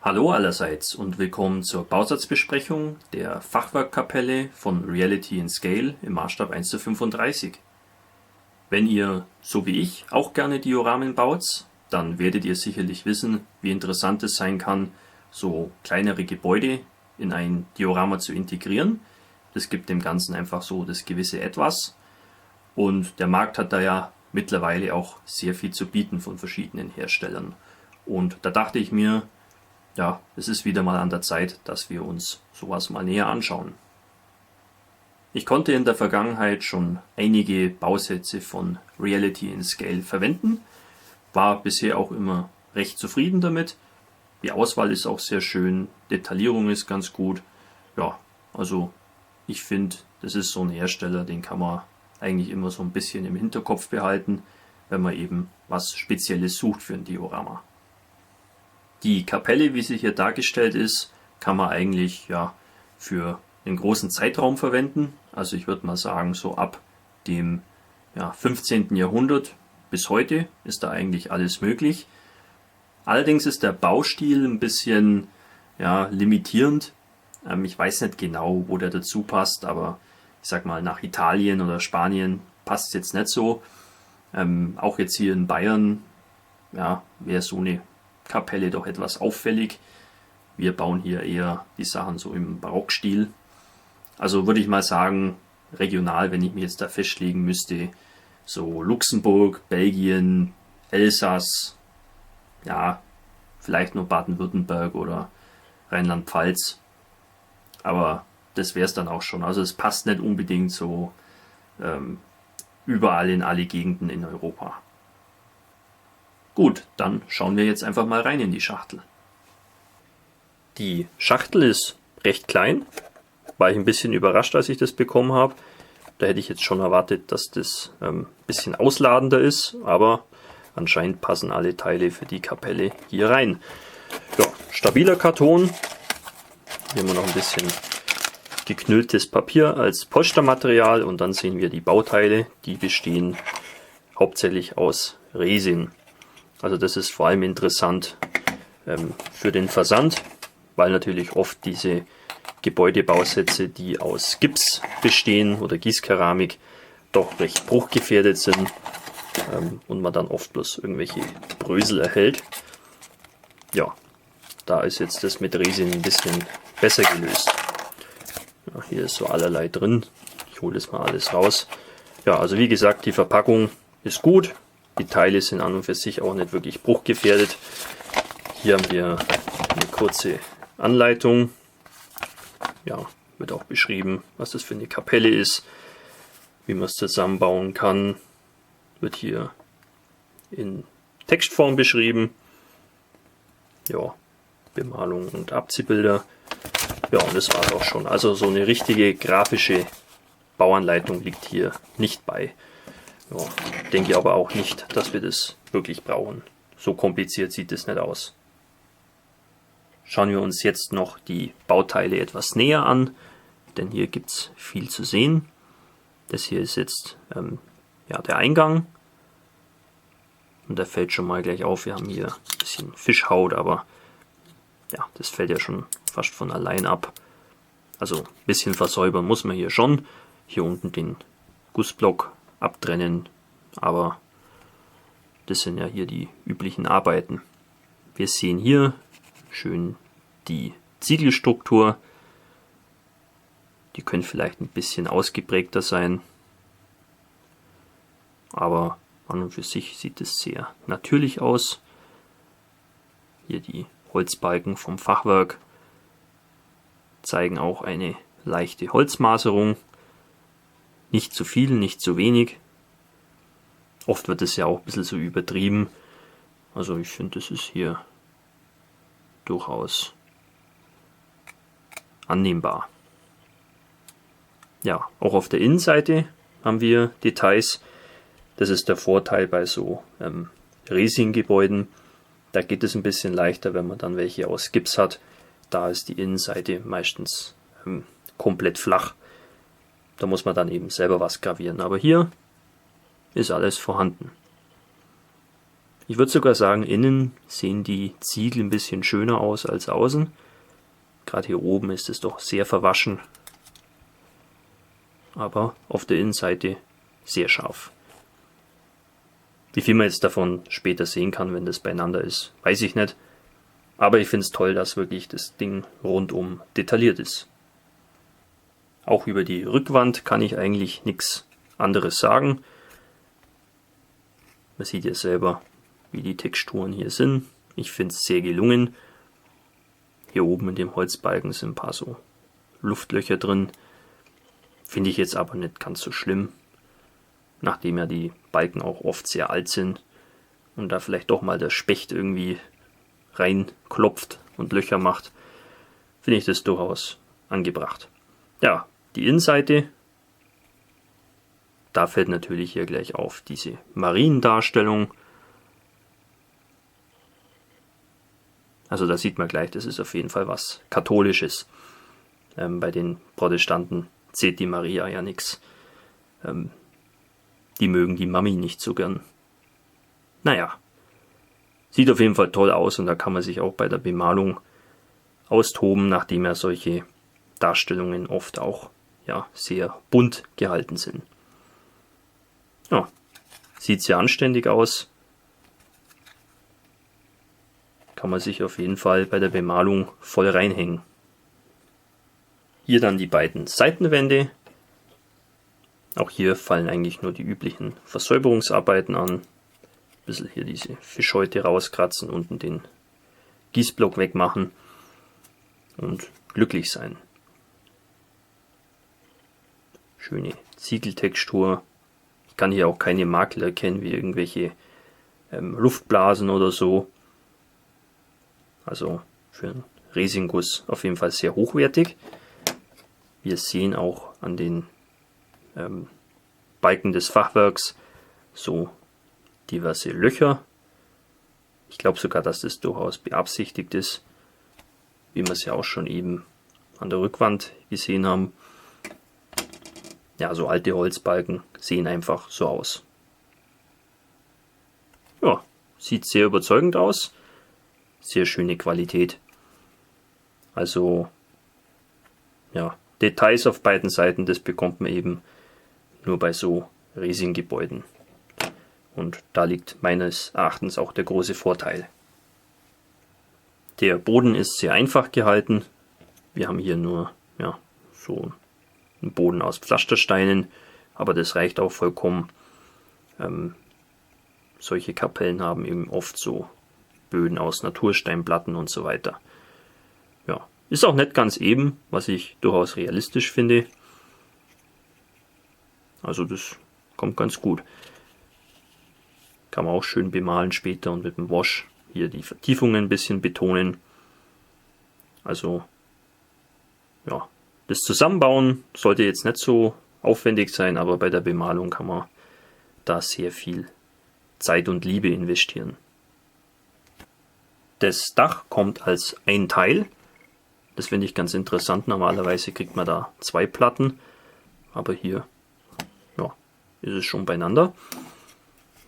Hallo allerseits und willkommen zur Bausatzbesprechung der Fachwerkkapelle von Reality Scale im Maßstab 1:35. Wenn ihr, so wie ich, auch gerne Dioramen baut, dann werdet ihr sicherlich wissen, wie interessant es sein kann, so kleinere Gebäude in ein Diorama zu integrieren. Das gibt dem Ganzen einfach so das gewisse Etwas. Und der Markt hat da ja mittlerweile auch sehr viel zu bieten von verschiedenen Herstellern. Und da dachte ich mir, ja, es ist wieder mal an der Zeit, dass wir uns sowas mal näher anschauen. Ich konnte in der Vergangenheit schon einige Bausätze von Reality Scale verwenden, war bisher auch immer recht zufrieden damit. Die Auswahl ist auch sehr schön, Detaillierung ist ganz gut. Ja, also ich finde, das ist so ein Hersteller, den kann man eigentlich immer so ein bisschen im Hinterkopf behalten, wenn man eben was Spezielles sucht für ein Diorama. Die Kapelle, wie sie hier dargestellt ist, kann man eigentlich ja für einen großen Zeitraum verwenden. Also ich würde mal sagen, so ab dem 15. Jahrhundert bis heute ist da eigentlich alles möglich. Allerdings ist der Baustil ein bisschen limitierend. Ich weiß nicht genau, wo der dazu passt, aber ich sag mal, nach Italien oder Spanien passt es jetzt nicht so. Auch jetzt hier in Bayern wäre so eine Kapelle doch etwas auffällig. Wir bauen hier eher die Sachen so im Barockstil. Also würde ich mal sagen, regional, wenn ich mich jetzt da festlegen müsste, so Luxemburg, Belgien, Elsass, ja, vielleicht nur Baden-Württemberg oder Rheinland-Pfalz. Aber das wäre es dann auch schon. Also es passt nicht unbedingt so überall in alle Gegenden in Europa. Gut, dann schauen wir jetzt einfach mal rein in die Schachtel. Die Schachtel ist recht klein. War ich ein bisschen überrascht, als ich das bekommen habe. Da hätte ich jetzt schon erwartet, dass das ein bisschen ausladender ist, aber anscheinend passen alle Teile für die Kapelle hier rein. Ja, stabiler Karton. Hier haben wir noch ein bisschen geknülltes Papier als Polstermaterial und dann sehen wir die Bauteile, die bestehen hauptsächlich aus Resin. Also das ist vor allem interessant für den Versand, weil natürlich oft diese Gebäudebausätze, die aus Gips bestehen oder Gießkeramik, doch recht bruchgefährdet sind und man dann oft bloß irgendwelche Brösel erhält. Ja, da ist jetzt das mit Resin ein bisschen besser gelöst. Ja, hier ist so allerlei drin. Ich hole das mal alles raus. Ja, also wie gesagt, die Verpackung ist gut. Die Teile sind an und für sich auch nicht wirklich bruchgefährdet. Hier haben wir eine kurze Anleitung. Ja, wird auch beschrieben, was das für eine Kapelle ist, wie man es zusammenbauen kann. Wird hier in Textform beschrieben. Ja, Bemalung und Abziehbilder. Ja, und das war es auch schon. Also so eine richtige grafische Bauanleitung liegt hier nicht bei. Ja, denke aber auch nicht, dass wir das wirklich brauchen. So kompliziert sieht es nicht aus. Schauen wir uns jetzt noch die Bauteile etwas näher an, denn hier gibt es viel zu sehen. Das hier ist jetzt der Eingang. Und da fällt schon mal gleich auf, wir haben hier ein bisschen Fischhaut, aber ja, das fällt ja schon fast von allein ab. Also ein bisschen versäubern muss man hier schon. Hier unten den Gussblock abtrennen, aber das sind ja hier die üblichen Arbeiten. Wir sehen hier schön die Ziegelstruktur. Die können vielleicht ein bisschen ausgeprägter sein, aber an und für sich sieht es sehr natürlich aus. Hier die Holzbalken vom Fachwerk zeigen auch eine leichte Holzmaserung. Nicht zu viel, nicht zu wenig. Oft wird es ja auch ein bisschen so übertrieben. Also ich finde, das ist hier durchaus annehmbar. Ja, auch auf der Innenseite haben wir Details. Das ist der Vorteil bei so Resin-Gebäuden. Da geht es ein bisschen leichter, wenn man dann welche aus Gips hat. Da ist die Innenseite meistens komplett flach. Da muss man dann eben selber was gravieren. Aber hier ist alles vorhanden. Ich würde sogar sagen, innen sehen die Ziegel ein bisschen schöner aus als außen. Gerade hier oben ist es doch sehr verwaschen. Aber auf der Innenseite sehr scharf. Wie viel man jetzt davon später sehen kann, wenn das beieinander ist, weiß ich nicht. Aber ich finde es toll, dass wirklich das Ding rundum detailliert ist. Auch über die Rückwand kann ich eigentlich nichts anderes sagen. Man sieht ja selber, wie die Texturen hier sind. Ich finde es sehr gelungen. Hier oben in dem Holzbalken sind ein paar so Luftlöcher drin. Finde ich jetzt aber nicht ganz so schlimm. Nachdem ja die Balken auch oft sehr alt sind und da vielleicht doch mal der Specht irgendwie reinklopft und Löcher macht, finde ich das durchaus angebracht. Ja, die Innenseite, da fällt natürlich hier gleich auf diese Mariendarstellung. Also da sieht man gleich, das ist auf jeden Fall was Katholisches. Bei den Protestanten zählt die Maria ja nichts. Die mögen die Mami nicht so gern. Naja, sieht auf jeden Fall toll aus und da kann man sich auch bei der Bemalung austoben, nachdem ja solche Darstellungen oft auch ja, sehr bunt gehalten sind. Ja, sieht sehr anständig aus. Kann man sich auf jeden Fall bei der Bemalung voll reinhängen. Hier dann die beiden Seitenwände. Auch hier fallen eigentlich nur die üblichen Versäuberungsarbeiten an. Ein bisschen hier diese Fischhäute rauskratzen, unten den Gießblock wegmachen und glücklich sein. Schöne Ziegeltextur. Ich kann hier auch keine Makel erkennen, wie irgendwelche Luftblasen oder so. Also für einen Resinguss auf jeden Fall sehr hochwertig. Wir sehen auch an den Balken des Fachwerks so diverse Löcher. Ich glaube sogar, dass das durchaus beabsichtigt ist, wie wir es ja auch schon eben an der Rückwand gesehen haben. Ja, so alte Holzbalken sehen einfach so aus. Ja, sieht sehr überzeugend aus. Sehr schöne Qualität. Also, ja, Details auf beiden Seiten, das bekommt man eben nur bei so Resin-Gebäuden. Und da liegt meines Erachtens auch der große Vorteil. Der Boden ist sehr einfach gehalten. Wir haben hier nur ja, so einen Boden aus Pflastersteinen, aber das reicht auch vollkommen. Solche Kapellen haben eben oft so Böden aus Natursteinplatten und so weiter. Ja, ist auch nicht ganz eben, was ich durchaus realistisch finde. Also das kommt ganz gut. Kann man auch schön bemalen später und mit dem Wash hier die Vertiefungen ein bisschen betonen. Also ja, das Zusammenbauen sollte jetzt nicht so aufwendig sein, aber bei der Bemalung kann man da sehr viel Zeit und Liebe investieren. Das Dach kommt als ein Teil. Das finde ich ganz interessant. Normalerweise kriegt man da 2 Platten, aber hier ja, ist es schon beieinander.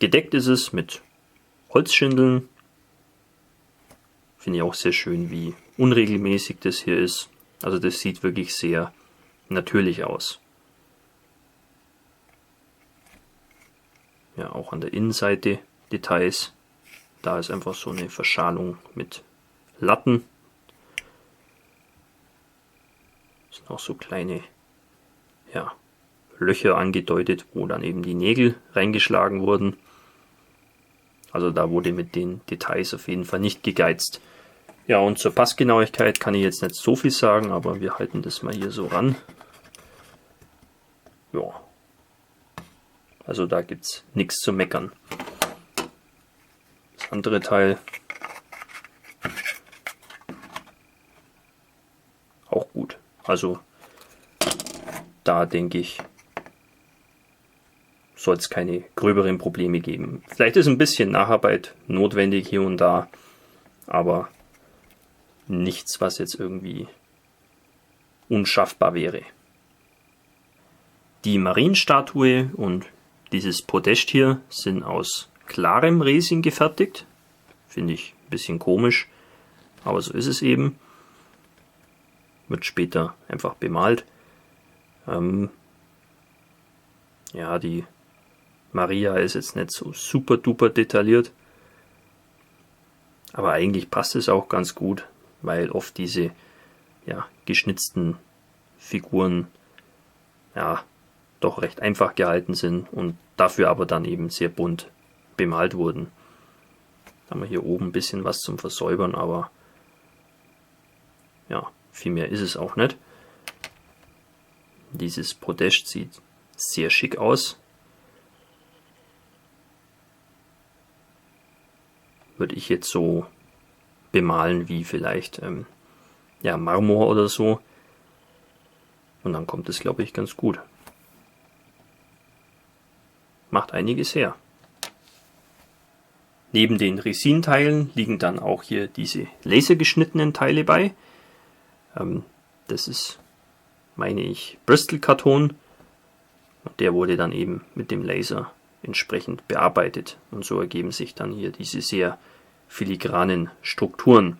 Gedeckt ist es mit Holzschindeln. Finde ich auch sehr schön, wie unregelmäßig das hier ist. Also das sieht wirklich sehr natürlich aus. Ja, auch an der Innenseite Details. Da ist einfach so eine Verschalung mit Latten. Es sind auch so kleine ja, Löcher angedeutet, wo dann eben die Nägel reingeschlagen wurden. Also da wurde mit den Details auf jeden Fall nicht gegeizt. Ja, und zur Passgenauigkeit kann ich jetzt nicht so viel sagen, aber wir halten das mal hier so ran. Ja, also da gibt es nichts zu meckern. Das andere Teil auch gut. Also da denke ich, soll es keine gröberen Probleme geben. Vielleicht ist ein bisschen Nacharbeit notwendig hier und da, aber nichts, was jetzt irgendwie unschaffbar wäre. Die Marienstatue und dieses Podest hier sind aus klarem Resin gefertigt. Finde ich ein bisschen komisch, aber so ist es eben. Wird später einfach bemalt. Ja, die Maria ist jetzt nicht so super duper detailliert. Aber eigentlich passt es auch ganz gut, weil oft diese geschnitzten Figuren doch recht einfach gehalten sind und dafür aber dann eben sehr bunt bemalt wurden. Da haben wir hier oben ein bisschen was zum Versäubern, aber ja, viel mehr ist es auch nicht. Dieses Podest sieht sehr schick aus. Würde ich jetzt so bemalen wie vielleicht Marmor oder so. Und dann kommt es, glaube ich, ganz gut. Macht einiges her. Neben den Resinteilen liegen dann auch hier diese lasergeschnittenen Teile bei. Das ist, meine ich, Bristol-Karton. Und der wurde dann eben mit dem Laser entsprechend bearbeitet. Und so ergeben sich dann hier diese sehr filigranen Strukturen.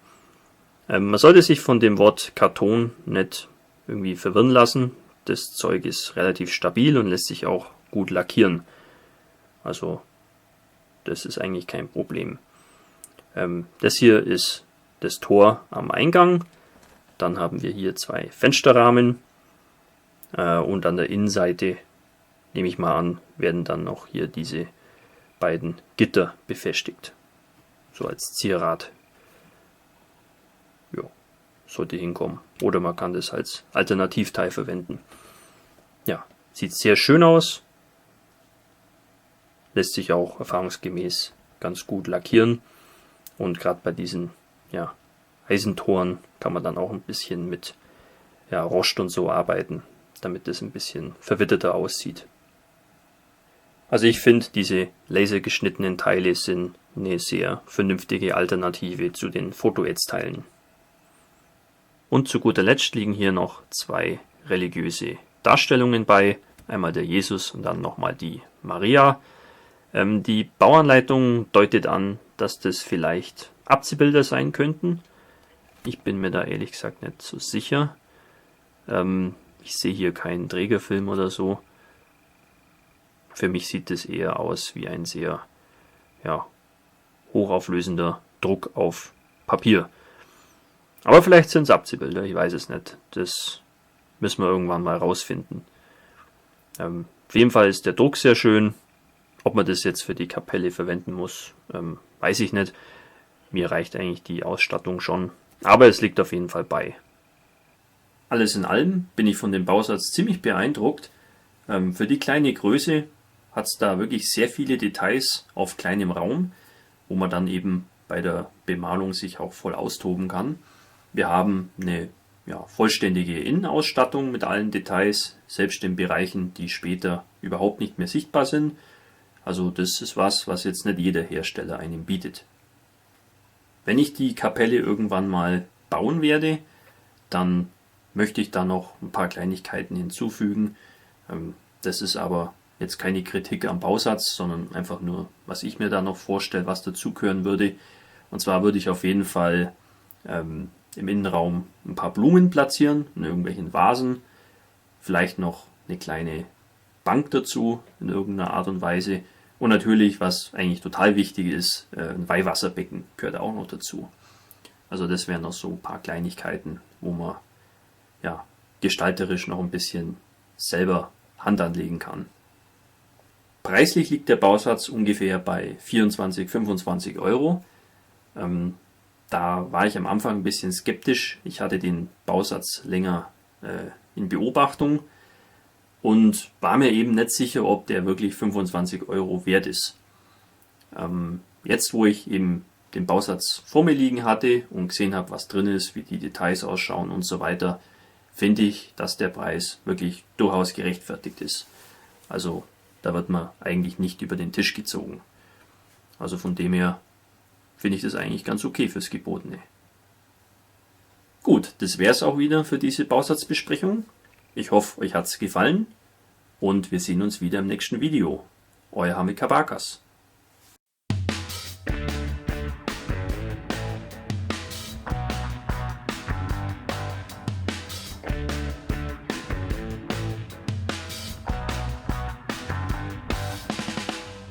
Man sollte sich von dem Wort Karton nicht irgendwie verwirren lassen. Das Zeug ist relativ stabil und lässt sich auch gut lackieren. Also das ist eigentlich kein Problem. Das hier ist das Tor am Eingang. Dann haben wir hier 2 Fensterrahmen. Und an der Innenseite, nehme ich mal an, werden dann noch hier diese beiden Gitter befestigt. So als Zierat. Ja, sollte hinkommen. Oder man kann das als Alternativteil verwenden. Ja, sieht sehr schön aus. Lässt sich auch erfahrungsgemäß ganz gut lackieren. Und gerade bei diesen Eisentoren kann man dann auch ein bisschen mit Rost und so arbeiten, damit es ein bisschen verwitterter aussieht. Also ich finde, diese lasergeschnittenen Teile sind eine sehr vernünftige Alternative zu den Fotoetz-Teilen. Und zu guter Letzt liegen hier noch 2 religiöse Darstellungen bei. Einmal der Jesus und dann nochmal die Maria. Die Bauanleitung deutet an, dass das vielleicht Abziehbilder sein könnten. Ich bin mir da ehrlich gesagt nicht so sicher. Ich sehe hier keinen Trägerfilm oder so. Für mich sieht es eher aus wie ein sehr hochauflösender Druck auf Papier. Aber vielleicht sind es Abziehbilder, ich weiß es nicht. Das müssen wir irgendwann mal rausfinden. Auf jeden Fall ist der Druck sehr schön. Ob man das jetzt für die Kapelle verwenden muss, weiß ich nicht. Mir reicht eigentlich die Ausstattung schon. Aber es liegt auf jeden Fall bei. Alles in allem bin ich von dem Bausatz ziemlich beeindruckt. Für die kleine Größe hat es da wirklich sehr viele Details auf kleinem Raum, wo man dann eben bei der Bemalung sich auch voll austoben kann. Wir haben eine vollständige Innenausstattung mit allen Details, selbst in Bereichen, die später überhaupt nicht mehr sichtbar sind. Also das ist was jetzt nicht jeder Hersteller einem bietet. Wenn ich die Kapelle irgendwann mal bauen werde, dann möchte ich da noch ein paar Kleinigkeiten hinzufügen. Das ist aber jetzt keine Kritik am Bausatz, sondern einfach nur, was ich mir da noch vorstelle, was dazugehören würde. Und zwar würde ich auf jeden Fall im Innenraum ein paar Blumen platzieren, in irgendwelchen Vasen. Vielleicht noch eine kleine Bank dazu, in irgendeiner Art und Weise. Und natürlich, was eigentlich total wichtig ist, ein Weihwasserbecken gehört auch noch dazu. Also das wären noch so ein paar Kleinigkeiten, wo man gestalterisch noch ein bisschen selber Hand anlegen kann. Preislich liegt der Bausatz ungefähr bei 24-25 Euro. Da war ich am Anfang ein bisschen skeptisch. Ich hatte den Bausatz länger in Beobachtung und war mir eben nicht sicher, ob der wirklich 25 Euro wert ist. Jetzt, wo ich eben den Bausatz vor mir liegen hatte und gesehen habe, was drin ist, wie die Details ausschauen und so weiter, finde ich, dass der Preis wirklich durchaus gerechtfertigt ist. Also da wird man eigentlich nicht über den Tisch gezogen. Also von dem her finde ich das eigentlich ganz okay fürs Gebotene. Gut, das wäre es auch wieder für diese Bausatzbesprechung. Ich hoffe, euch hat es gefallen und wir sehen uns wieder im nächsten Video. Euer Hamid Kabakas.